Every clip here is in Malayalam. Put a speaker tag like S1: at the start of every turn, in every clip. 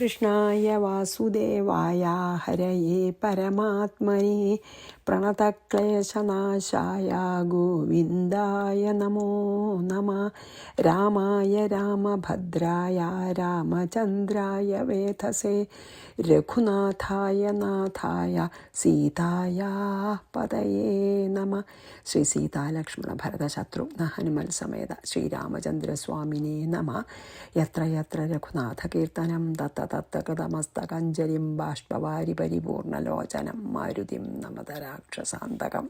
S1: കൃഷ്ണായ വാസുദേവായ ഹരയേ പരമാത്മനെ പ്രണതക്ലേശനാശായ ഗോവിന്ദായ നമോ നമഃ. രാമായ രാമഭദ്രായ രാമചന്ദ്രായ വേധസേ രഘുനാഥായ നാഥായ സീതായ പതയേ നമഃ. ശ്രീ സീതാലക്ഷ്മണ ഭരത ശത്രുഘ്ന ഹനുമൽ സമേത ശ്രീരാമചന്ദ്രസ്വാമിനേ നമഃ. യത്ര യത്ര രഘുനാഥ കീർത്തനം തത്ത തത്ത കൃതമസ്തകഞ്ജലിം ബാഷ്പവാരി പരിപൂർണലോചനം മാരുതിം നമത രാക്ഷസാന്തകം.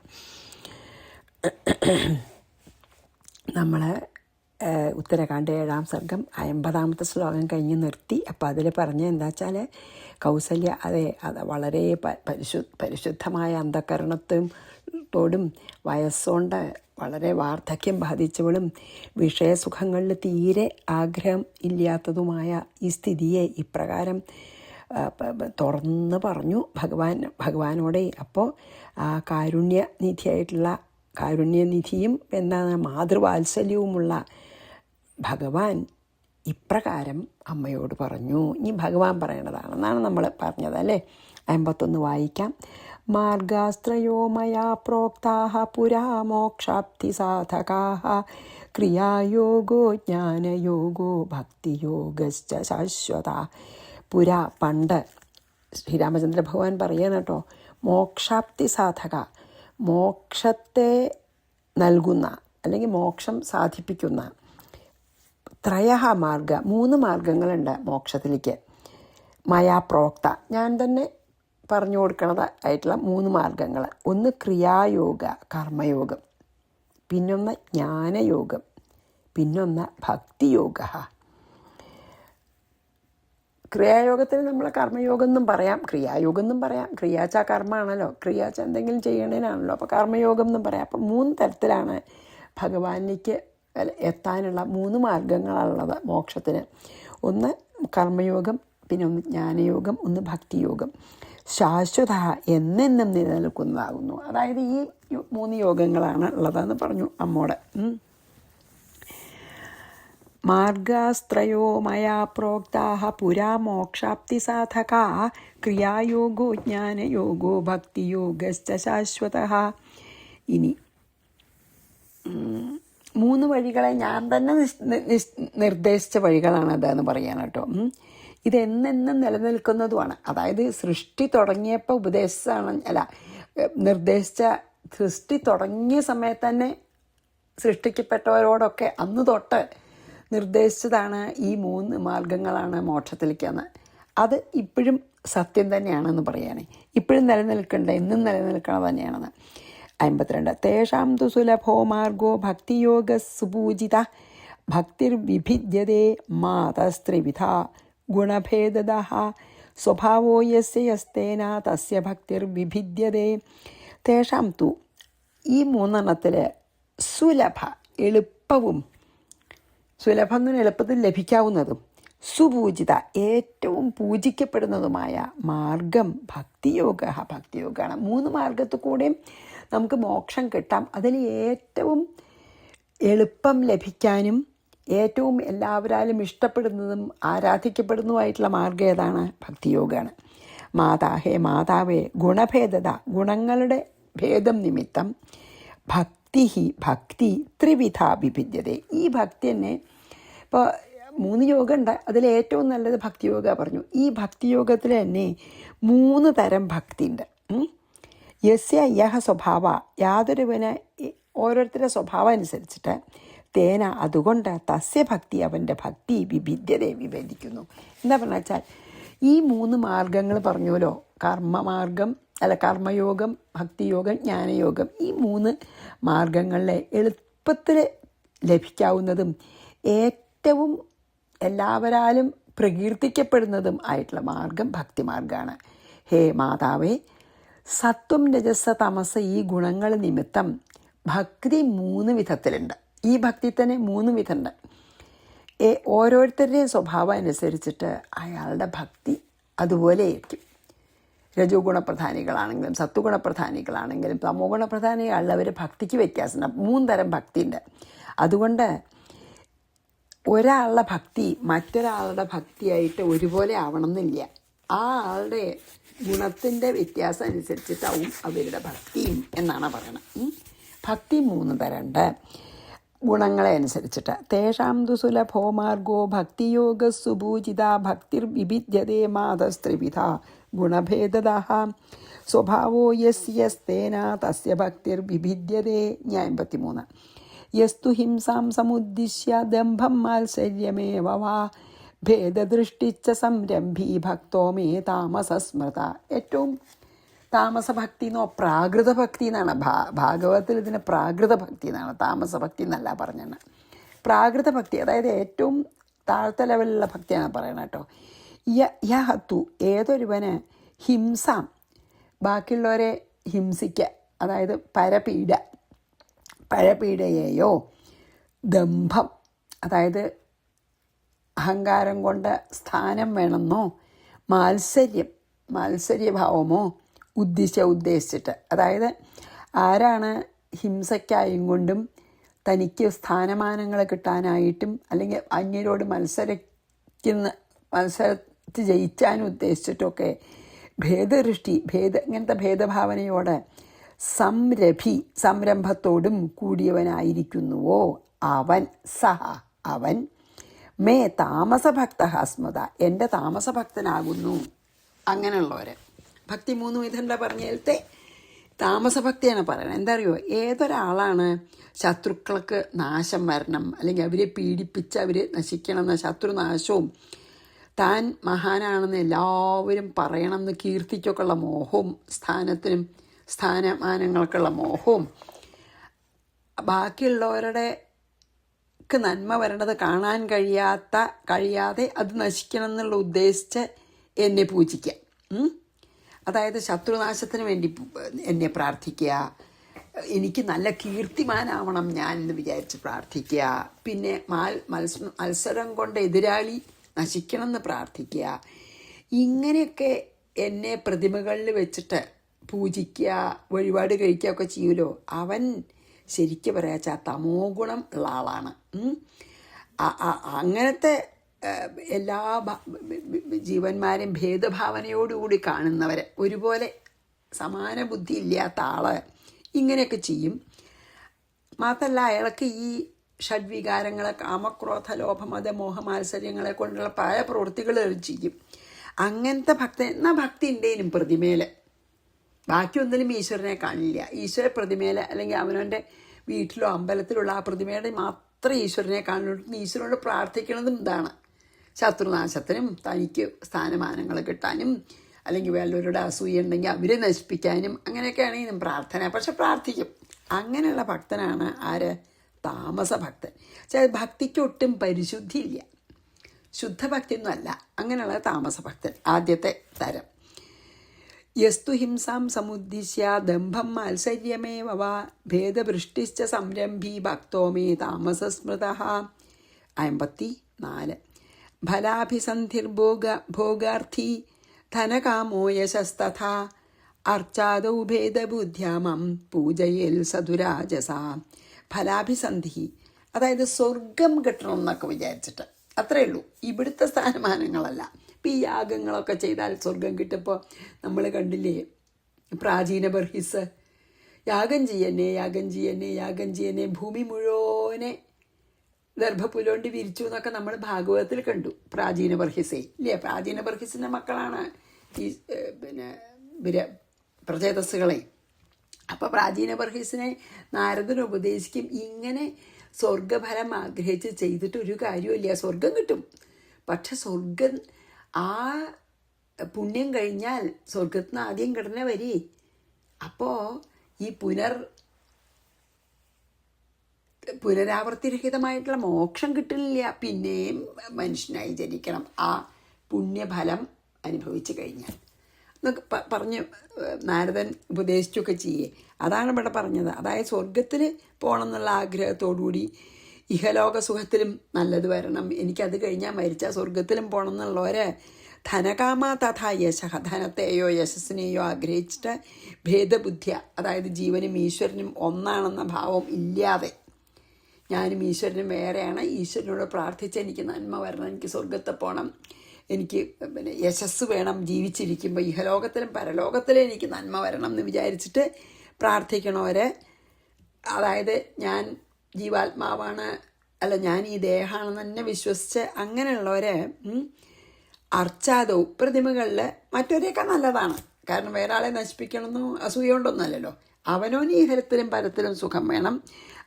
S1: നമ്മൾ ഉത്തരകാണ്ഡ 7-ാം സർഗം 50-ാമത്തെ ശ്ലോകം കഴിഞ്ഞ് നിർത്തി. അപ്പോൾ അതിൽ പറഞ്ഞ എന്താ വെച്ചാൽ കൗസല്യ അത് വളരെ പരിശുദ്ധമായ അന്ധകരണത്തോടും വയസ്സുകൊണ്ട് വളരെ വാർദ്ധക്യം ബാധിച്ചവളും വിഷയസുഖങ്ങളിൽ തീരെ ആഗ്രഹം ഇല്ലാത്തതുമായ ഈ സ്ഥിതിയെ ഇപ്രകാരം തുറന്ന് പറഞ്ഞു ഭഗവാനോടെ. അപ്പോൾ ആ കാരുണ്യനിധിയും എന്താണ് മാതൃവാത്സല്യവുമുള്ള ഭഗവാൻ ഇപ്രകാരം അമ്മയോട് പറഞ്ഞു. ഇനി ഭഗവാൻ പറയണതാണെന്നാണ് നമ്മൾ പറഞ്ഞത് അല്ലേ. 51 വായിക്കാം. മാർഗാസ്ത്രയോ മയാ പ്രോക്താഃ പുരാ മോക്ഷാപ്തി സാധകാഃ ക്രിയായോഗോ ജ്ഞാനയോഗോ ഭക്തിയോഗശ്ച ശാശ്വതഃ. പുരാ പണ്ട് ശ്രീരാമചന്ദ്ര ഭഗവാൻ പറയണം കേട്ടോ. മോക്ഷാപ്തി സാധക, മോക്ഷത്തെ നൽകുന്ന അല്ലെങ്കിൽ മോക്ഷം സാധിപ്പിക്കുന്ന ത്രയഃ മാർഗ, 3 മാർഗങ്ങളുണ്ട് മോക്ഷത്തിലേക്ക്. മയാ പ്രോക്ത, ഞാൻ തന്നെ പറഞ്ഞു കൊടുക്കണതായിട്ടുള്ള 3 മാർഗങ്ങൾ. ഒന്ന് ക്രിയായോഗ, കർമ്മയോഗം. പിന്നൊന്ന് ജ്ഞാനയോഗം. പിന്നൊന്ന് ഭക്തിയോഗ. ക്രിയായോഗത്തിന് നമ്മൾ കർമ്മയോഗം എന്നും പറയാം, ക്രിയായോഗം എന്നും പറയാം. ക്രിയാച്ച കർമ്മമാണല്ലോ, ക്രിയാച്ച എന്തെങ്കിലും ചെയ്യണേനാണല്ലോ. അപ്പോൾ കർമ്മയോഗം എന്നും പറയാം. അപ്പോൾ 3 തരത്തിലാണ് ഭഗവാനിലേക്ക് എത്താനുള്ള 3 മാർഗങ്ങളുള്ളത് മോക്ഷത്തിന്. ഒന്ന് കർമ്മയോഗം, പിന്നെ ഒന്ന് ജ്ഞാനയോഗം, ഒന്ന് ഭക്തിയോഗം. ശാശ്വത, എന്നെന്നും നിലനിൽക്കുന്നതാകുന്നു. അതായത് ഈ 3 യോഗങ്ങളാണ് ഉള്ളതെന്ന് പറഞ്ഞു അമ്മോട്. മാർഗാസ്ത്രയോ മയാ പ്രോക്താഃ പുരാ മോക്ഷാപ്തി സാധകാ ക്രിയായോഗോ ജ്ഞാനയോഗോ ഭക്തിയോഗശ്ച ശാശ്വതഃ. ഇനി 3 വഴികളെ ഞാൻ തന്നെ നിർദ്ദേശിച്ച വഴികളാണ് അതെന്ന് പറയാൻ കേട്ടോ. ഇതെന്നെന്നും നിലനിൽക്കുന്നതുമാണ്. അതായത് സൃഷ്ടി തുടങ്ങിയപ്പോൾ നിർദ്ദേശിച്ച സൃഷ്ടി തുടങ്ങിയ സമയത്ത് തന്നെ സൃഷ്ടിക്കപ്പെട്ടവരോടൊക്കെ അന്ന് തൊട്ട് നിർദ്ദേശിച്ചതാണ് ഈ 3 മാർഗങ്ങളാണ് മോക്ഷത്തിലേക്കെന്ന്. അത് ഇപ്പോഴും സത്യം തന്നെയാണെന്ന് പറയാനേ. ഇപ്പോഴും നിലനിൽക്കേണ്ട, എന്നും നിലനിൽക്കണം തന്നെയാണെന്ന്. 52 തേഷാം തു സുലഭോ മാർഗോ ഭക്തിയോഗ സുപൂജിത ഭക്തിർവിഭിദ്യതേ മാതസ്ത്രിവിധ ഗുണഭേദഃ സ്വഭാവോ യസ്യ യസ്തേന തസ്യ ഭക്തിർവിഭിദ്യതേ. തേഷാം തു, ഈ 3 സുലഭ, എളുപ്പവും, സുലഭം എന്ന് എളുപ്പത്തിൽ ലഭിക്കാവുന്നതും, സുപൂജിത, ഏറ്റവും പൂജിക്കപ്പെടുന്നതുമായ മാർഗം ഭക്തിയോഗ, ഭക്തിയോഗമാണ്. 3 മാർഗത്തിൽ കൂടെയും നമുക്ക് മോക്ഷം കിട്ടാം. അതിൽ ഏറ്റവും എളുപ്പം ലഭിക്കാനും ഏറ്റവും എല്ലാവരാലും ഇഷ്ടപ്പെടുന്നതും ആരാധിക്കപ്പെടുന്നതുമായിട്ടുള്ള മാർഗം ഏതാണ്? ഭക്തിയോഗമാണ്. മാതാവേ ഗുണഭേദത, ഗുണങ്ങളുടെ ഭേദം നിമിത്തം ഭക്തി ത്രിവിധ വിഭിദ്യത. ഈ ഭക്തി തന്നെ ഇപ്പോൾ 3 യോഗം ഉണ്ട്, അതിലേറ്റവും നല്ലത് ഭക്തിയോഗ പറഞ്ഞു. ഈ ഭക്തിയോഗത്തിൽ തന്നെ 3 തരം ഭക്തി ഉണ്ട്. യസ്യ യഹ സ്വഭാവ, യാതൊരുവന് ഓരോരുത്തരുടെ സ്വഭാവം അനുസരിച്ചിട്ട് തേന, അതുകൊണ്ട് തസ്യ ഭക്തി, അവൻ്റെ ഭക്തി വിഭിദ്യത, വിഭജിക്കുന്നു. എന്താ പറഞ്ഞ വെച്ചാൽ ഈ 3 മാർഗങ്ങൾ പറഞ്ഞല്ലോ. കർമ്മയോഗം, ഭക്തിയോഗം, ജ്ഞാനയോഗം. ഈ 3 മാർഗങ്ങളിലെ എളുപ്പത്തിൽ ലഭിക്കാവുന്നതും ഏറ്റവും എല്ലാവരാലും പ്രകീർത്തിക്കപ്പെടുന്നതും ആയിട്ടുള്ള മാർഗം ഭക്തിമാർഗമാണ്. ഹേ മാതാവേ, സത്വം രജസ തമസ ഈ ഗുണങ്ങൾ നിമിത്തം ഭക്തി 3 വിധത്തിലുണ്ട്. ഈ ഭക്തി തന്നെ 3 വിധമുണ്ട്. ഓരോരുത്തരുടെയും സ്വഭാവം അനുസരിച്ചിട്ട് അയാളുടെ ഭക്തി അതുപോലെ ആയിരിക്കും. രജോ ഗുണപ്രധാനികളാണെങ്കിലും സത്വഗുണപ്രധാനികളാണെങ്കിലും തമോ ഗുണപ്രധാനികളുള്ളവർ ഭക്തിക്ക് വ്യത്യാസമുണ്ട്. 3 തരം ഭക്തിയുണ്ട്. അതുകൊണ്ട് ഒരാളുടെ ഭക്തി മറ്റൊരാളുടെ ഭക്തിയായിട്ട് ഒരുപോലെ ആവണമെന്നില്ല. ആ ആളുടെ ഗുണത്തിൻ്റെ വ്യത്യാസം അനുസരിച്ചിട്ടാവും അവരുടെ ഭക്തിയും എന്നാണ് പറയണത്. ഭക്തി 3 തരമുണ്ട് ഗുണങ്ങളെ അനുസരിച്ചിട്ട്. തേഷാം തു സുലഭോ മാർഗോ ഭക്തിയോഗ സുപൂജിത ഭക്തിർ വിഭിദ്യതേ മാതസ്ത്രിവിധ ഗുണഭേദത സ്വഭാവോ യസ്തേന തസ്യ ഭക്തിർ വിഭിദ്യതേ. 53. യസ്തു ഹിംസാം സമുദ്ദിശ്യ ദംഭം മാത്സര്യമേവ വാ ഭേദദൃഷ്ടിച്ച സംരംഭി ഭക്തോ മേ താമസസ്മൃത. ഏറ്റവും താമസഭക്തി എന്നോ പ്രാകൃത ഭക്തി എന്നാണ് ഭാഗവതത്തിൽ ഇതിന് പ്രാകൃത ഭക്തി എന്നാണ്, താമസഭക്തി എന്നല്ല പറഞ്ഞത്. പ്രാകൃത ഭക്തി അതായത് ഏറ്റവും താഴത്തെ ലെവലിലുള്ള ഭക്തിയാണ് പറയണത് കേട്ടോ. യഹത്തു ഏതൊരുവന് ഹിംസാം ബാക്കിയുള്ളവരെ ഹിംസിക്കുക, അതായത് പരപീഡയെയോ ദംഭം അതായത് അഹങ്കാരം കൊണ്ട് സ്ഥാനം വേണമെന്നോ മാത്സര്യഭാവമോ ഉദ്ദേശിച്ചിട്ട്, അതായത് ആരാണ് ഹിംസയ്ക്കായും കൊണ്ടും തനിക്ക് സ്ഥാനമാനങ്ങൾ കിട്ടാനായിട്ടും അല്ലെങ്കിൽ അന്യരോട് മത്സരത്തിൽ ജയിച്ചാനും ഉദ്ദേശിച്ചിട്ടൊക്കെ ഇങ്ങനത്തെ ഭേദഭാവനയോടെ സംരംഭത്തോടും കൂടിയവനായിരിക്കുന്നുവോ അവൻ മേ താമസഭക്ത സ്മൃത എൻ്റെ താമസഭക്തനാകുന്നു. അങ്ങനെയുള്ളവർ ഭക്തി 3 വിധണ്ട പറഞ്ഞതിലത്തെ താമസഭക്തിയാണ് പറയണത്. എന്താ അറിയോ, ഏതൊരാളാണ് ശത്രുക്കൾക്ക് നാശം വരണം അല്ലെങ്കിൽ അവരെ പീഡിപ്പിച്ച് അവർ നശിക്കണം എന്ന ശത്രുനാശവും താൻ മഹാനാണെന്ന് എല്ലാവരും പറയണമെന്ന് കീർത്തിക്കൊക്കെയുള്ള മോഹവും സ്ഥാനമാനങ്ങൾക്കുള്ള മോഹവും ബാക്കിയുള്ളവരുടെ നന്മ വരണത് കാണാൻ കഴിയാതെ അത് നശിക്കണം എന്നുള്ള ഉദ്ദേശിച്ച് എന്നെ പൂജിക്കുക. അതായത് ശത്രുനാശത്തിന് വേണ്ടി എന്നെ പ്രാർത്ഥിക്കുക, എനിക്ക് നല്ല കീർത്തിമാനാവണം ഞാൻ എന്ന് വിചാരിച്ച് പ്രാർത്ഥിക്കുക, പിന്നെ മത്സരം കൊണ്ട് എതിരാളി നശിക്കണം എന്ന് പ്രാർത്ഥിക്കുക. ഇങ്ങനെയൊക്കെ എന്നെ പ്രതിമകളിൽ വെച്ചിട്ട് പൂജിക്കുക, വഴിപാട് കഴിക്കുക ഒക്കെ ചെയ്യുമല്ലോ, അവൻ ശരിക്കും പറയാച്ചാൽ തമോ ഗുണം ഉള്ള ആളാണ്. അങ്ങനത്തെ എല്ലാ ജീവന്മാരെയും ഭേദഭാവനയോടുകൂടി കാണുന്നവരെ, ഒരുപോലെ സമാന ബുദ്ധി ഇല്ലാത്ത ആള് ഇങ്ങനെയൊക്കെ ചെയ്യും. മാത്രമല്ല അയാൾക്ക് ഈ ഷഡ്വികാരങ്ങളെ കാമക്രോധ ലോഭമത മോഹമാത്സര്യങ്ങളെ കൊണ്ടുള്ള പല പ്രവൃത്തികൾ ചെയ്യും. അങ്ങനത്തെ ഭക്തി ഉണ്ടേനും പ്രതിമേല് ബാക്കിയൊന്നിലും ഈശ്വരനെ കാണില്ല. ഈശ്വര പ്രതിമേല് അല്ലെങ്കിൽ അവനവൻ്റെ വീട്ടിലോ അമ്പലത്തിലുള്ള ആ പ്രതിമയുടെ മാത്രം ഈശ്വരനെ കാണുള്ളൂ. ഈശ്വരനോട് പ്രാർത്ഥിക്കണതും ഇതാണ്, ശത്രുനാശത്തിനും തനിക്ക് സ്ഥാനമാനങ്ങൾ കിട്ടാനും അല്ലെങ്കിൽ വേറൊരുടെ അസൂയ ഉണ്ടെങ്കിൽ അവരെ നശിപ്പിക്കാനും അങ്ങനെയൊക്കെയാണെങ്കിലും പ്രാർത്ഥന. പക്ഷെ പ്രാർത്ഥിക്കും. അങ്ങനെയുള്ള ഭക്തനാണ് ആര്? താമസഭക്തൻ. ഭക്തിക്ക് ഒട്ടും പരിശുദ്ധിയില്ല, ശുദ്ധഭക്തിയൊന്നും അല്ല. അങ്ങനെയുള്ള താമസഭക്തൻ ആദ്യത്തെ തരം. യസ്തു ഹിംസാം സമുദ്ദിശ്യ ദംഭം മാത്സര്യമേവ വാ ഭേദവൃഷ്ടിശ്ച സംരംഭി ഭക്തോ മേ താമസസ്മൃത. 54. ഫലാഭിസന്ധിർഭോഗാർത്ഥി ധനകാമോ യശസ്തഥാ അർച്ചാദൗ ഭേദബുദ്ധ്യാമം പൂജയേൽ സതുരാജസ. ഫലാഭിസന്ധി അതായത് സ്വർഗം കിട്ടണം എന്നൊക്കെ വിചാരിച്ചിട്ട്, അത്രയേ ഉള്ളൂ. ഇവിടുത്തെ സ്ഥാനമാനങ്ങളല്ല. ഇപ്പം ഈ യാഗങ്ങളൊക്കെ ചെയ്താൽ സ്വർഗം കിട്ടുമ്പോൾ നമ്മൾ കണ്ടില്ലേ, പ്രാചീന ബർഹിസ് യാഗം ചെയ്യന്നെ ഭൂമി മുഴുവനെ ദർഭപുലോണ്ട് വിരിച്ചു എന്നൊക്കെ നമ്മൾ ഭാഗവതത്തിൽ കണ്ടു. പ്രാചീന ബർഹിസേ ഇല്ലേ? പ്രാചീന ബർഹിസിൻ്റെ മക്കളാണ് ഈ പ്രചേതസ്സുകളെ. അപ്പോൾ പ്രാചീന ബർഹിസിനെ നാരദൻ ഉപദേശിക്കും, ഇങ്ങനെ സ്വർഗഫലം ആഗ്രഹിച്ച് ചെയ്തിട്ട് ഒരു കാര്യമില്ല, സ്വർഗം കിട്ടും. പക്ഷെ സ്വർഗം ആ പുണ്യം കഴിഞ്ഞാൽ സ്വർഗത്തിന് ആദ്യം കിടന്നെ വരി. അപ്പോൾ ഈ പുനരാവർത്തിരഹിതമായിട്ടുള്ള മോക്ഷം കിട്ടില്ല, പിന്നെയും മനുഷ്യനായി ജനിക്കണം ആ പുണ്യഫലം അനുഭവിച്ചു കഴിഞ്ഞാൽ എന്നൊക്കെ പറഞ്ഞ് നാരദൻ ഉപദേശിച്ചൊക്കെ ചെയ്യേ. അതാണ് ഇവിടെ പറഞ്ഞത്. അതായത് സ്വർഗത്തിൽ പോകണം എന്നുള്ള ആഗ്രഹത്തോടുകൂടി ഇഹലോക സുഖത്തിലും നല്ലത് വരണം, എനിക്കത് കഴിഞ്ഞാൽ മരിച്ചാൽ സ്വർഗത്തിലും പോകണം എന്നുള്ളവരെ ധനകാമ തഥാ യശഃ ധനത്തെയോ യശസ്സിനെയോ ആഗ്രഹിച്ചിട്ട് ഭേദബുദ്ധിയ അതായത് ജീവനും ഈശ്വരനും ഒന്നാണെന്ന ഭാവം ഇല്ലാതെ ഞാനും ഈശ്വരനും വേറെയാണ്. ഈശ്വരനോട് പ്രാർത്ഥിച്ച് എനിക്ക് നന്മ വരണം, എനിക്ക് സ്വർഗത്തിൽ പോകണം, എനിക്ക് യശസ് വേണം, ജീവിച്ചിരിക്കുമ്പോൾ ഇഹലോകത്തിലും പരലോകത്തിലും എനിക്ക് നന്മ വരണം എന്ന് വിചാരിച്ചിട്ട് പ്രാർത്ഥിക്കണവരെ, അതായത് ഞാൻ ജീവാത്മാവാണ്, അല്ല ഞാൻ ഈ ദേഹമാണെന്ന് തന്നെ വിശ്വസിച്ച് അങ്ങനെയുള്ളവരെ അർച്ചാദവും പ്രതിമകളിൽ മറ്റൊരെയൊക്കെ നല്ലതാണ്. കാരണം വേറെ ആളെ നശിപ്പിക്കണമെന്നോ അസൂയ കൊണ്ടൊന്നുമല്ലല്ലോ. അവനോന് ഈഹലത്തിലും പരത്തിലും സുഖം വേണം,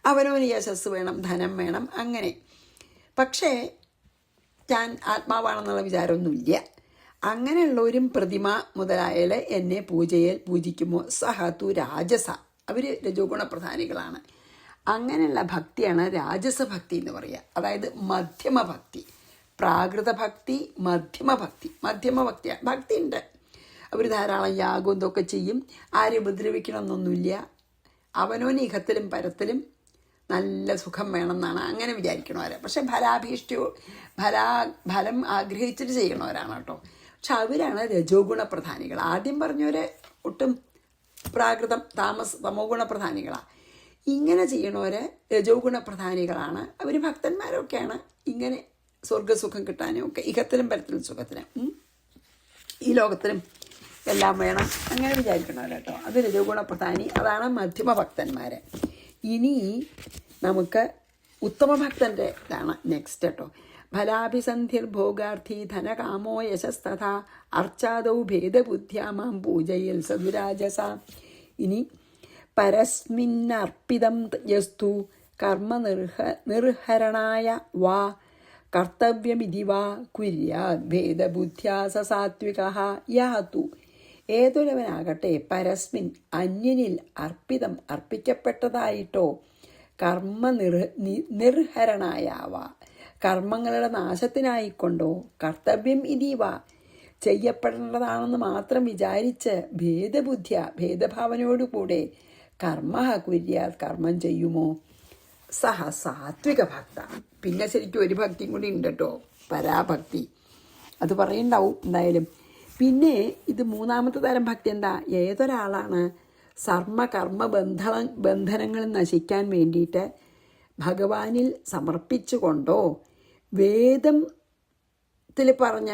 S1: അവനോന് യശസ് വേണം, ധനം വേണം, അങ്ങനെ. പക്ഷേ ഞാൻ ആത്മാവാണെന്നുള്ള വിചാരമൊന്നുമില്ല. അങ്ങനെയുള്ളവരും പ്രതിമ മുതലായാൽ എന്നെ പൂജിക്കുമോ സഹതു രാജസ, അവർ രജോ ഗുണപ്രധാനികളാണ്. അങ്ങനെയുള്ള ഭക്തിയാണ് രാജസഭക്തി എന്ന് പറയുക. അതായത് മധ്യമഭക്തി, പ്രാകൃത ഭക്തി, മധ്യമഭക്തി. ഭക്തി ഉണ്ട്, അവർ ധാരാളം യാഗം ഇതൊക്കെ ചെയ്യും, ആരും ഉപദ്രവിക്കണമെന്നൊന്നുമില്ല, അവനോന് ഇഹത്തിലും പരത്തിലും നല്ല സുഖം വേണമെന്നാണ് അങ്ങനെ വിചാരിക്കണവരെ. പക്ഷെ ഫലം ആഗ്രഹിച്ചിട്ട് ചെയ്യണവരാണ് കേട്ടോ. പക്ഷെ അവരാണ് രജോ ഗുണപ്രധാനികൾ. ആദ്യം പറഞ്ഞവരെ ഒട്ടും പ്രാകൃതം തമോ ഗുണപ്രധാനികളാണ്. ഇങ്ങനെ ചെയ്യണവരെ രജോ ഗുണപ്രധാനികളാണ്. അവർ ഭക്തന്മാരൊക്കെയാണ്. ഇങ്ങനെ സ്വർഗസുഖം കിട്ടാനും ഒക്കെ ഇഹത്തിലും പരത്തിലും സുഖത്തിനും ഈ ലോകത്തിലും എല്ലാം വേണം അങ്ങനെ വിചാരിക്കണവരേട്ടോ. അത് രജോ ഗുണപ്രധാനി, അതാണ് മധ്യമ ഭക്തന്മാർ. ഇനി നമുക്ക് ഉത്തമഭക്തൻ്റെ ഇതാണ് നെക്സ്റ്റ് കേട്ടോ. ഫലാഭിസന്ധിർഭോഗാർത്ഥി ധനകാമോ യശസ്തഥാ അർച്ചാദൗ ഭേദബുദ്ധ്യാ മാം പൂജയിൽ സദുരാജസ. ഇനി പരസ്മിന്നർപ്പിതം യസ്തു കർമ്മ നിർഹരണായ വാ കർത്തവ്യമിതി വാ കുര്യാത് ഭേദബുദ്ധ്യാ സ സാത്വികഃ യാതു. ഏതൊരുവനാകട്ടെ പരസ്മിൻ അന്യനിൽ അർപ്പിക്കപ്പെട്ടതായിട്ടോ കർമ്മ നിർഹരണായാവ കർമ്മങ്ങളുടെ നാശത്തിനായിക്കൊണ്ടോ കർത്തവ്യം ഇതീവ ചെയ്യപ്പെടേണ്ടതാണെന്ന് മാത്രം വിചാരിച്ച് ഭേദഭാവനയോടുകൂടെ കർമ്മ കുര്യാൽ കർമ്മം ചെയ്യുമോ സഹ സാത്വിക ഭക്ത. പിന്നെ ശരിക്കും ഒരു ഭക്തിയും കൂടി ഉണ്ട് കേട്ടോ, പരാഭക്തി. അത് പറയണ്ടാവും എന്തായാലും. പിന്നെ ഇത് മൂന്നാമത്തെ തരം ഭക്തി എന്താ? ഏതൊരാളാണ് കർമ്മ ബന്ധനങ്ങൾ നശിക്കാൻ വേണ്ടിയിട്ട് ഭഗവാനിൽ സമർപ്പിച്ചുകൊണ്ടോ വേദത്തിൽ പറഞ്ഞ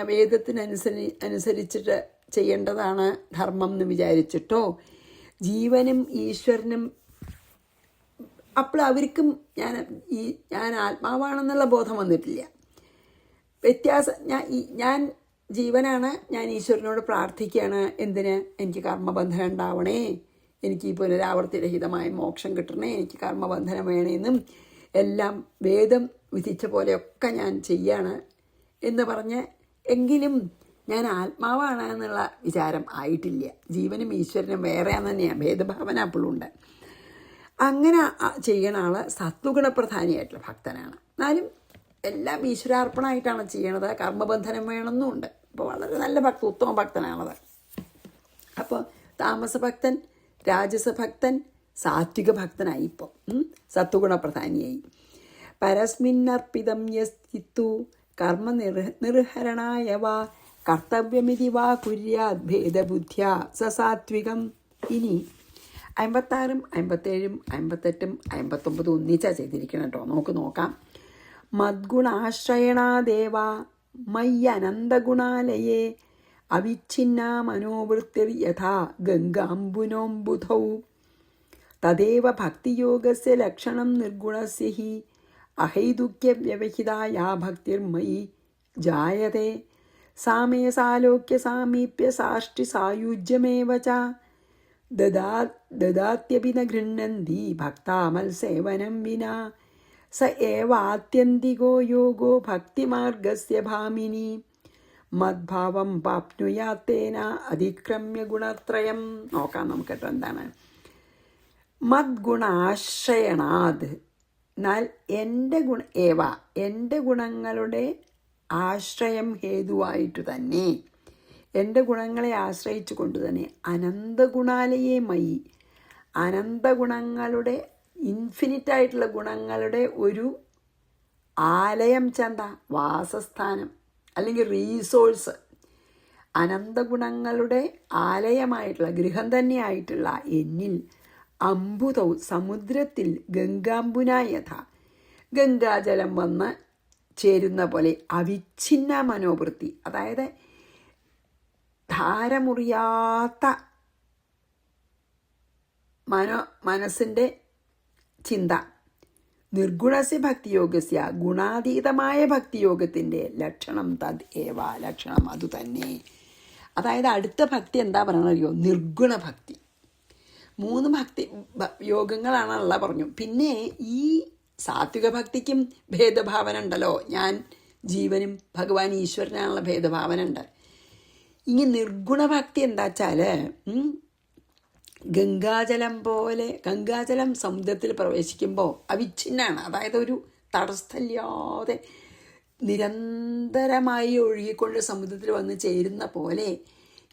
S1: അനുസരിച്ചിട്ട് ചെയ്യേണ്ടതാണ് ധർമ്മം എന്ന് വിചാരിച്ചിട്ടോ ജീവനും ഈശ്വരനും, അപ്പോൾ അവർക്കും ഞാൻ ആത്മാവാണെന്നുള്ള ബോധം വന്നിട്ടില്ല. ഞാൻ ജീവനാണ്, ഞാൻ ഈശ്വരനോട് പ്രാർത്ഥിക്കുകയാണ്, എന്തിന്? എനിക്ക് കർമ്മബന്ധനം ഉണ്ടാവണേ, എനിക്ക് ഈ പുനരാവർത്തിരഹിതമായ മോക്ഷം കിട്ടണേ, എനിക്ക് കർമ്മബന്ധനം വേണേന്നും എല്ലാം വേദം വിധിച്ച പോലെയൊക്കെ ഞാൻ ചെയ്യാണ് എന്ന് പറഞ്ഞ് എങ്കിലും ഞാൻ ആത്മാവാണ് എന്നുള്ള വിചാരം ആയിട്ടില്ല. ജീവനും ഈശ്വരനും വേറെയാന്ന് തന്നെയാണ്, ഭേദഭാവന അപ്പോഴുണ്ട്. അങ്ങനെ ചെയ്യണ ആൾ സത്വഗുണപ്രധാനിയായിട്ടുള്ള ഭക്തനാണ്. എന്നാലും എല്ലാം ഈശ്വരാർപ്പണമായിട്ടാണ് ചെയ്യണത്, കർമ്മബന്ധനം വേണമെന്നുമുണ്ട്. അപ്പോൾ വളരെ നല്ല ഉത്തമ ഭക്തനാണത്. അപ്പോൾ താമസഭക്തൻ, രാജസഭക്തൻ, സാത്വിക ഭക്തനായി. ഇപ്പോൾ സത്വഗുണപ്രധാനിയായി. പരസ്മിന്നർപ്പിതം യസ്തു കർമ്മ നിർഹരണായ വാ കർത്തവ്യമിതി വാ കുര്യാത് ഭേദബുദ്ധ്യാ സ സാത്വികം. ഇനി 56, 57, 58, 59 ഒന്നിച്ചാണ് ചെയ്തിരിക്കണം കേട്ടോ. നോക്കാം. മദ്ഗുണാശ്രയണാദേവ മയ്യനന്തഗുണാലയേ അവിച്ഛിന്ന മനോവൃത്തിർ യഥാ ഗംഗാംബുനോംബുധൗ തദേവ ഭക്തിയോഗസ്യ ലക്ഷണം നിർഗുണസ്യ ഹി അഹൈതുക്യവ്യവഹിതായാ ഭക്തിർമയി ജായതേ സാമേ സാലോക്യ സാമീപ്യ സാഷ്ടി സായുജ്യമേവ ച ദദാത്യപി ന ഗൃഹ്ണന്തി ഭക്താമൽസേവനം വിനാ സ ഏവ ആത്യന്തികോ യോഗോ ഭക്തിമാർഗസ്യ ഭാമിനി മദ്ഭാവം പാപ്നുയാത്തേന അതിക്രമ്യ ഗുണത്രയം. നോക്കാം നമുക്ക് കേട്ടോ എന്താണ് മദ്ഗുണാശ്രയണാത്. എന്നാൽ എൻ്റെ ഗുണങ്ങളുടെ ആശ്രയം ഹേതുവായിട്ട് തന്നെ, എൻ്റെ ഗുണങ്ങളെ ആശ്രയിച്ചു കൊണ്ട് തന്നെ അനന്തഗുണാലയേ മയി, അനന്തഗുണങ്ങളുടെ ഇൻഫിനിറ്റായിട്ടുള്ള ഗുണങ്ങളുടെ ഒരു ആലയം, ചന്ത വാസസ്ഥാനം അല്ലെങ്കിൽ റീസോഴ്സ്, അനന്തഗുണങ്ങളുടെ ആലയമായിട്ടുള്ള ഗൃഹം തന്നെയായിട്ടുള്ള എന്നിൽ അംബുതൗ സമുദ്രത്തിൽ ഗംഗാംബുന യഥ ഗംഗാജലം വന്ന് ചേരുന്ന പോലെ അവിഛിന്ന മനോവൃത്തി, അതായത് ധാരമുറിയാത്ത മനസ്സിൻ്റെ ചിന്ത. നിർഗുണസ്യ ഭക്തിയോഗസ്യ, ഗുണാതീതമായ ഭക്തിയോഗത്തിൻ്റെ ലക്ഷണം തദ് ഏവ, ലക്ഷണം അതുതന്നെ. അതായത് അടുത്ത ഭക്തി എന്താ പറയണറിയോ? നിർഗുണ ഭക്തി. 3 ഭക്തി യോഗങ്ങളാണുള്ള പറഞ്ഞു. പിന്നെ ഈ സാത്വിക ഭക്തിക്കും ഭേദഭാവന ഉണ്ടല്ലോ, ഞാൻ ജീവനും ഭഗവാൻ ഈശ്വരനാണുള്ള ഭേദഭാവന ഉണ്ട്. ഇനി നിർഗുണ ഭക്തി എന്താ വെച്ചാൽ ഗംഗാജലം പോലെ, ഗംഗാജലം സമുദ്രത്തിൽ പ്രവേശിക്കുമ്പോൾ അവിഛിന്നാണ്, അതായത് ഒരു തടസ്സമില്ലാതെ നിരന്തരമായി ഒഴുകിക്കൊണ്ട് സമുദ്രത്തിൽ വന്ന് ചേരുന്ന പോലെ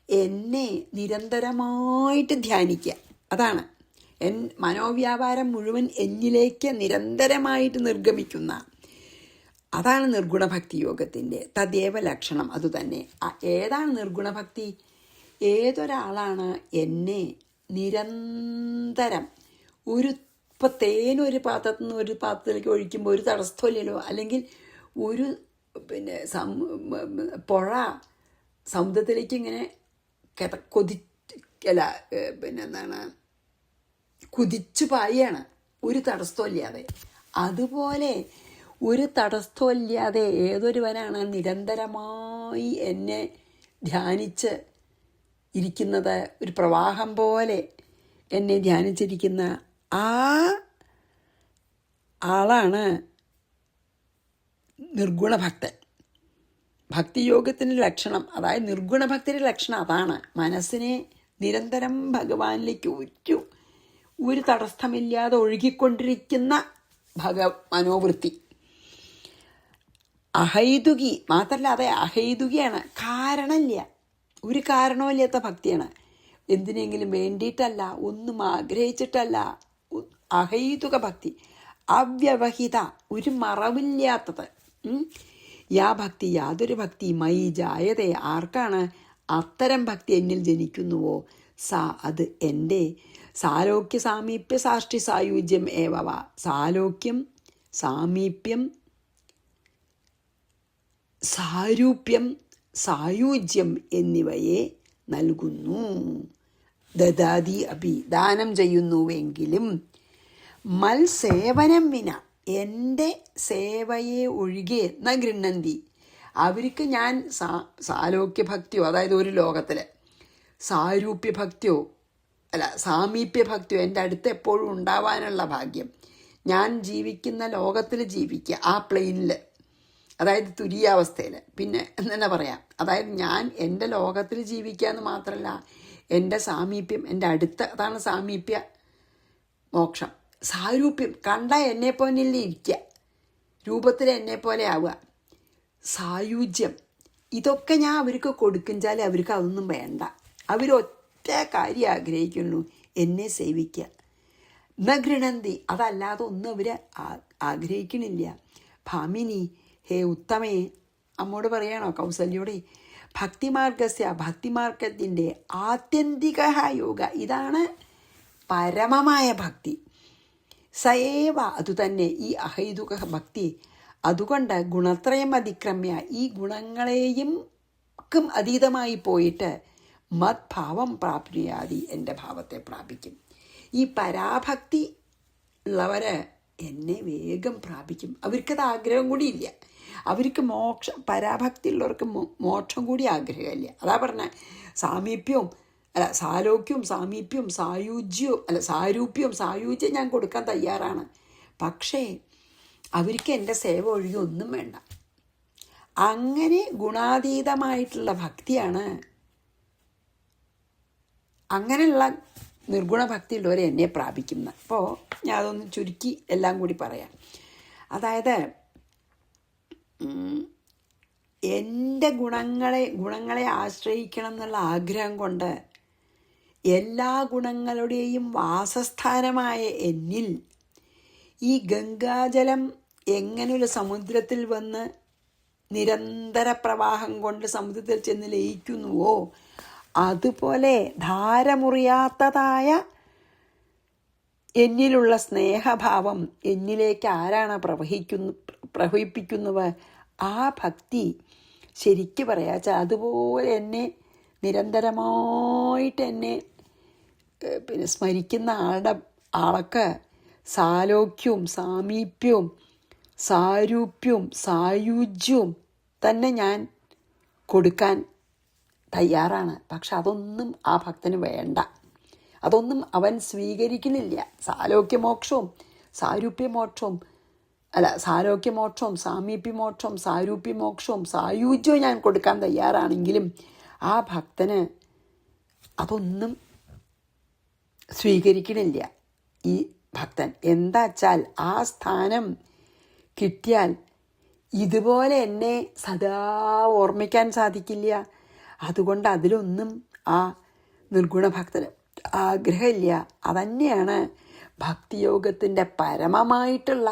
S1: എന്നെ നിരന്തരമായിട്ട് ധ്യാനിക്കുക. അതാണ് മനോവ്യാപാരം മുഴുവൻ എന്നിലേക്ക് നിരന്തരമായിട്ട് നിർഗമിക്കുന്ന, അതാണ് നിർഗുണഭക്തി യോഗത്തിൻ്റെ തദേവ ലക്ഷണം. അതുതന്നെ. ഏതാണ് നിർഗുണഭക്തി? ഏതൊരാളാണ് എന്നെ നിരന്തരം ഇപ്പോൾ തേനൊരു പാത്രത്തിൽ നിന്ന് ഒരു പാത്രത്തിലേക്ക് ഒഴിക്കുമ്പോൾ ഒരു തടസ്സമില്ലല്ലോ, അല്ലെങ്കിൽ ഒരു പുഴ സമുദ്രത്തിലേക്ക് ഇങ്ങനെ കുതിച്ചു പായാണ്, ഒരു തടസ്സമില്ലാതെ. അതുപോലെ ഒരു തടസ്സമില്ലാതെ ഏതൊരുവനാണ് നിരന്തരമായി എന്നെ ധ്യാനിച്ച് ഇരിക്കുന്നത്, ഒരു പ്രവാഹം പോലെ എന്നെ ധ്യാനിച്ചിരിക്കുന്ന ആ ആളാണ് നിർഗുണഭക്തൻ. ഭക്തിയോഗത്തിൻ്റെ ലക്ഷണം, അതായത് നിർഗുണഭക്തിയുടെ ലക്ഷണം അതാണ്. മനസ്സിനെ നിരന്തരം ഭഗവാനിലേക്ക് ഒരു തടസ്സമില്ലാതെ ഒഴുകിക്കൊണ്ടിരിക്കുന്ന മനോവൃത്തി. അഹൈതുകി മാത്രമല്ല, അതെ അഹൈതുകിയാണ്, കാരണമില്ല, ഒരു കാരണമില്ലാത്ത ഭക്തിയാണ്. എന്തിനെങ്കിലും വേണ്ടിയിട്ടല്ല, ഒന്നും ആഗ്രഹിച്ചിട്ടല്ല, അഹൈതുക ഭക്തി, അവ്യവഹിത, ഒരു മറവില്ലാത്തത്. യാ ഭക്തി, യാതൊരു ഭക്തി മൈ ജായതേ, ആർക്കാണ് അത്തരം ഭക്തി എന്നിൽ ജനിക്കുന്നുവോ, സാ അത് എൻ്റെ. സാലോക്യ സാമീപ്യ സാഷ്ടി സായുജ്യം ഏവവ, സാലോക്യം സാമീപ്യം സാരൂപ്യം സായുജ്യം എന്നിവയെ നൽകുന്നു. ദദാതി അപി, ദാനം ചെയ്യുന്നുവെങ്കിലും, മൽസേവനം വിന, എൻ്റെ സേവയെ ഒഴികെ ന ഗൃഹന്തി, അവർക്ക് ഞാൻ സാലോക്യ ഭക്തിയോ, അതായത് ഒരു ലോകത്തിൽ സാരൂപ്യ ഭക്തിയോ സാമീപ്യ ഭക്തിയോ എൻ്റെ അടുത്ത് എപ്പോഴും ഉണ്ടാവാനുള്ള ഭാഗ്യം, ഞാൻ ജീവിക്കുന്ന ലോകത്തിൽ ജീവിക്കുക, ആ പ്ലെയിനിൽ, അതായത് തുരീയാവസ്ഥയിൽ. പിന്നെ എന്നെ പറയാം, അതായത് ഞാൻ എൻ്റെ ലോകത്തിൽ ജീവിക്കുക എന്ന് മാത്രമല്ല, എൻ്റെ സാമീപ്യം എൻ്റെ അടുത്ത്, അതാണ് സാമീപ്യ മോക്ഷം. സാരൂപ്യം, കണ്ട എന്നെപ്പോലെ ഇരിക്കുക, രൂപത്തിൽ എന്നെപ്പോലെ ആവുക. സായുജ്യം, ഇതൊക്കെ ഞാൻ അവർക്ക് കൊടുക്കുമ്പോൾ അവർക്ക് അതൊന്നും വേണ്ട, അവരൊറ്റ കാര്യം ആഗ്രഹിക്കുന്നു, എന്നെ സേവിക്കുക. ന ഗൃഹന്തി, അതല്ലാതെ ഒന്നും അവർ ആഗ്രഹിക്കണില്ല. ഭാമിനി, ഹേ ഉത്തമേ, അമ്മോട് പറയണോ കൗസല്യോടെ, ഭക്തിമാർഗസ്യ, ഭക്തിമാർഗത്തിൻ്റെ ആത്യന്തിക യോഗ, ഇതാണ് പരമമായ ഭക്തി. സയേവ, അതുതന്നെ ഈ അഹൈതുക ഭക്തി. അതുകൊണ്ട് ഗുണത്രയം അതിക്രമ്യ, ഈ ഗുണങ്ങളെയും അതീതമായി പോയിട്ട് മദ്ഭാവം പ്രാപ്നുയാതി, എൻ്റെ ഭാവത്തെ പ്രാപിക്കും. ഈ പരാഭക്തി ഉള്ളവർ എന്നെ വേഗം പ്രാപിക്കും. അവർക്കത് ആഗ്രഹം കൂടിയില്ല, അവർക്ക് പരാഭക്തി ഉള്ളവർക്ക് മോക്ഷം കൂടി ആഗ്രഹമില്ല. അതാ പറഞ്ഞ സാമീപ്യവും സാലോക്യവും സാമീപ്യവും സാരൂപ്യവും സായുജ്യം ഞാൻ കൊടുക്കാൻ തയ്യാറാണ്. പക്ഷേ അവർക്ക് എൻ്റെ സേവ ഒഴികെ ഒന്നും വേണ്ട. അങ്ങനെ ഗുണാതീതമായിട്ടുള്ള ഭക്തിയാണ്, അങ്ങനെയുള്ള നിർഗുണ ഭക്തിയുള്ളവരെ എന്നെ പ്രാപിക്കുന്ന. അപ്പോൾ ഞാൻ അതൊന്ന് ചുരുക്കി എല്ലാം കൂടി പറയാം. അതായത് എൻ്റെ ഗുണങ്ങളെ ആശ്രയിക്കണം എന്നുള്ള ആഗ്രഹം കൊണ്ട് എല്ലാ ഗുണങ്ങളുടെയും വാസസ്ഥാനമായ എന്നിൽ ഈ ഗംഗാജലം എങ്ങനെയൊരു സമുദ്രത്തിൽ വന്ന് നിരന്തര പ്രവാഹം കൊണ്ട് സമുദ്രത്തിൽ ചെന്ന് ലയിക്കുന്നുവോ, അതുപോലെ ധാരമുറിയാത്തതായ എന്നിലുള്ള സ്നേഹഭാവം എന്നിലേക്ക് ആരാണ് പ്രവഹിപ്പിക്കുന്നത്? ആ ഭക്തി ശരിക്ക് പറയാച്ചാൽ അതുപോലെ എന്നെ നിരന്തരമായിട്ട് എന്നെ സ്മരിക്കുന്ന ആൾക്ക് സാലോക്യവും സാമീപ്യവും സാരൂപ്യവും സായുജ്യവും തന്നെ ഞാൻ കൊടുക്കാൻ തയ്യാറാണ്. പക്ഷെ അതൊന്നും ആ ഭക്തന് വേണ്ട, അതൊന്നും അവൻ സ്വീകരിക്കുന്നില്ല. സാലോക്യമോക്ഷവും സാരൂപ്യമോക്ഷവും സാലോക്യമോക്ഷവും സാമീപ്യമോക്ഷവും സാരൂപ്യമോക്ഷവും സായുജ്യവും ഞാൻ കൊടുക്കാൻ തയ്യാറാണെങ്കിലും ആ ഭക്തന് അതൊന്നും സ്വീകരിക്കണില്ല. ഈ ഭക്തൻ എന്താ വച്ചാൽ ആ സ്ഥാനം കിട്ടിയാൽ ഇതുപോലെ എന്നെ സദാ ഓർമ്മിക്കാൻ സാധിക്കില്ല. അതുകൊണ്ട് അതിലൊന്നും ആ നിർഗുണ ഭക്തന് ആഗ്രഹമില്ല. അതന്നെയാണ് ഭക്തിയോഗത്തിൻ്റെ പരമമായിട്ടുള്ള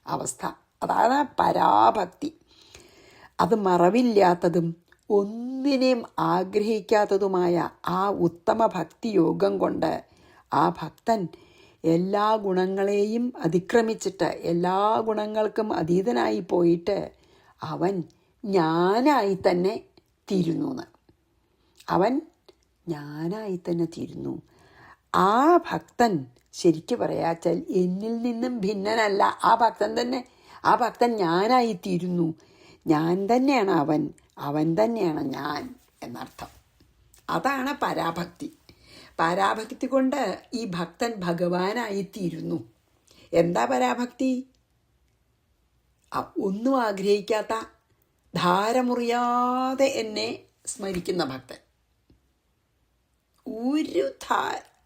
S1: അവസ്ഥ. അതാണ് പരാഭക്തി. അത് മറവില്ലാത്തതും ഒന്നിനെയും ആഗ്രഹിക്കാത്തതുമായ ആ ഉത്തമ ഭക്തിയോഗം കൊണ്ട് ആ ഭക്തൻ എല്ലാ ഗുണങ്ങളെയും അതിക്രമിച്ചിട്ട് എല്ലാ ഗുണങ്ങൾക്കും അതീതനായി പോയിട്ട് അവൻ ഞാനായി തന്നെ തീരുന്നു. അവൻ ഞാനായി തന്നെ തീരുന്നു. ആ ഭക്തൻ ശരിക്ക് പറയാച്ചാൽ എന്നിൽ നിന്നും ഭിന്നനല്ല. ആ ഭക്തൻ ഞാനായി തീരുന്നു. ഞാൻ തന്നെയാണ് അവൻ, അവൻ തന്നെയാണ് ഞാൻ എന്നർത്ഥം. അതാണ് പരാഭക്തി. പരാഭക്തി കൊണ്ട് ഈ ഭക്തൻ ഭഗവാനായിത്തീരുന്നു. എന്താ പരാഭക്തി? ഒന്നും ആഗ്രഹിക്കാത്ത, ധാരമുറിയാതെ എന്നെ സ്മരിക്കുന്ന ഭക്തൻ.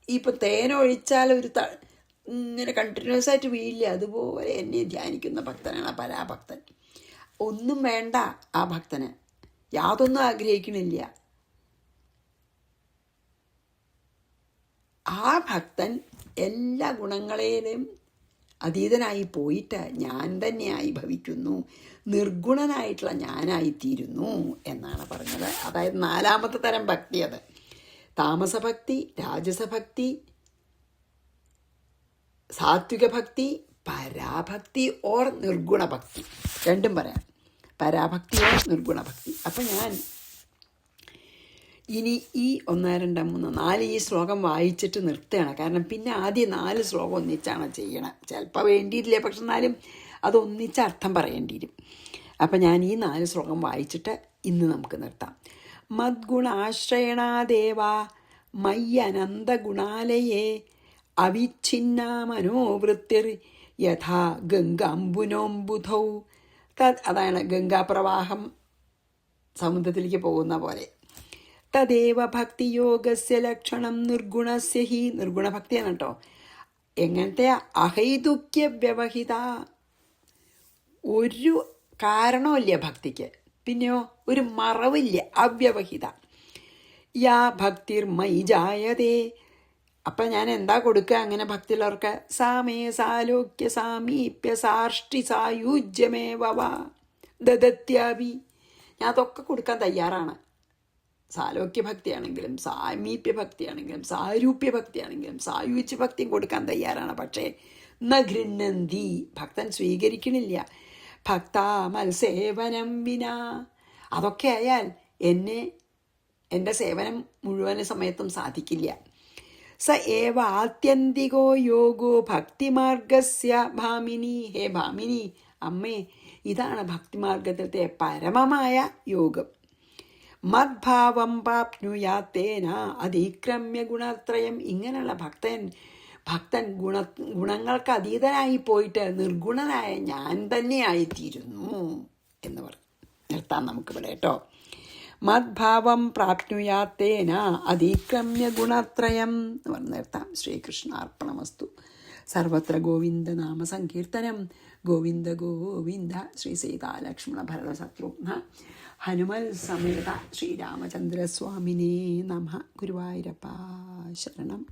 S1: ഇപ്പം തേനൊഴിച്ചാൽ ഇങ്ങനെ കണ്ടിന്യൂസ് ആയിട്ട് വീഴില്ല, അതുപോലെ എന്നെ ധ്യാനിക്കുന്ന ഭക്തനാണ് പരാഭക്തൻ. ഒന്നും വേണ്ട ആ ഭക്തന്, യാതൊന്നും ആഗ്രഹിക്കണില്ല. ആ ഭക്തൻ എല്ലാ ഗുണങ്ങളേലും അതീതനായി പോയിട്ട് ഞാൻ തന്നെയായി ഭവിക്കുന്നു, നിർഗുണനായിട്ടുള്ള ഞാനായിത്തീരുന്നു എന്നാണ് പറഞ്ഞത്. അതായത് 4ാമത്തെ തരം ഭക്തി. അത് താമസഭക്തി, രാജസഭക്തി, സാത്വിക ഭക്തി, പരാഭക്തി ഓർ നിർഗുണ ഭക്തി. രണ്ടും പറയാം, പരാഭക്തി ഓർ നിർഗുണ ഭക്തി. അപ്പം ഞാൻ ഇനി ഈ 1, 2, 3, 4 ഈ ശ്ലോകം വായിച്ചിട്ട് നിർത്തുകയാണ്. കാരണം പിന്നെ ആദ്യം 4 ശ്ലോകം ഒന്നിച്ചാണ് ചെയ്യണം. ചിലപ്പോൾ വേണ്ടിയിട്ടില്ല, പക്ഷെ എന്നാലും അതൊന്നിച്ച് അർത്ഥം പറയേണ്ടി വരും. അപ്പം ഞാൻ ഈ 4 ശ്ലോകം വായിച്ചിട്ട് ഇന്ന് നമുക്ക് നിർത്താം. മദ്ഗുണാശ്രയണാദേവ മയ്യനന്തഗുണാലയേ അവിഛിന്ന മനോവൃത്തിർ യഥാ ഗംഗാംബുനോംബുധൗ. അതാണ് ഗംഗാപ്രവാഹം സമുദ്രത്തിലേക്ക് പോകുന്ന പോലെ. തദേവ ഭക്തിയോഗസ്യ ലക്ഷണം നിർഗുണസ്യ ഹി. നിർഗുണഭക്തിയാണ് കേട്ടോ. എങ്ങനത്തെ? അഹൈതുക്യ വ്യവഹിത. ഒരു കാരണമില്ല ഭക്തിക്ക്, പിന്നെയോ ഒരു മറവില്ല, അവ്യവഹിത. യാ ഭക്തിർ മൈ ജായതേ. അപ്പം ഞാൻ എന്താ കൊടുക്കുക അങ്ങനെ ഭക്തിയുള്ളവർക്ക്? സാമേ സാലോക്യ സാമീപ്യ സാഷ്ടി സായുജ്യമേവ ദദത്യാഭി. ഞാൻ അതൊക്കെ കൊടുക്കാൻ തയ്യാറാണ്. സാലോക്യ ഭക്തിയാണെങ്കിലും സാമീപ്യ ഭക്തിയാണെങ്കിലും സാരൂപ്യ ഭക്തിയാണെങ്കിലും സായുജ്യ ഭക്തിയും കൊടുക്കാൻ തയ്യാറാണ്. പക്ഷേ ന ഗൃഹന്തി, ഭക്തൻ സ്വീകരിക്കണില്ല. ഭക്താമൽസേവനം വിന. അതൊക്കെ ആയാൽ എൻ്റെ സേവനം മുഴുവൻ സമയത്തും സാധിക്കില്ല. സ ഏവ ആത്യന്തികോ യോഗോ ഭക്തിമാർഗസ്യ ഭാമിനി. ഹേ ഭാമിനി, അമ്മേ, ഇതാണ് ഭക്തിമാർഗത്തിലത്തെ പരമമായ യോഗം. മദ്ഭാവം പ്രാപ്നുയാത്തേന അതിക്രമ്യ ഗുണത്രയം. ഇങ്ങനെയുള്ള ഭക്തൻ ഗുണങ്ങൾക്ക് അതീതനായി പോയിട്ട് നിർഗുണനായ ഞാൻ തന്നെയായിത്തീരുന്നു എന്ന് പറഞ്ഞു. നിർത്താം നമുക്കിവിടെ കേട്ടോ. മദ്ഭാവം പ്രാപ്നുയാത്തേന അതിക്രമ്യ ഗുണത്രയം എന്ന് പറഞ്ഞ് നിർത്താം. ശ്രീകൃഷ്ണാർപ്പണമസ്തു. സർവത്ര ഗോവിന്ദ നാമ സങ്കീർത്തനം. ഗോവിന്ദ ഗോവിന്ദ. ശ്രീ സീതാലക്ഷ്മണ ഭരത ശത്രുഘ്ന ഹനുമൽ സമേത ശ്രീരാമചന്ദ്രസ്വാമിനേ നമഃ. ഗുരുവായൂരപ്പ ശരണം.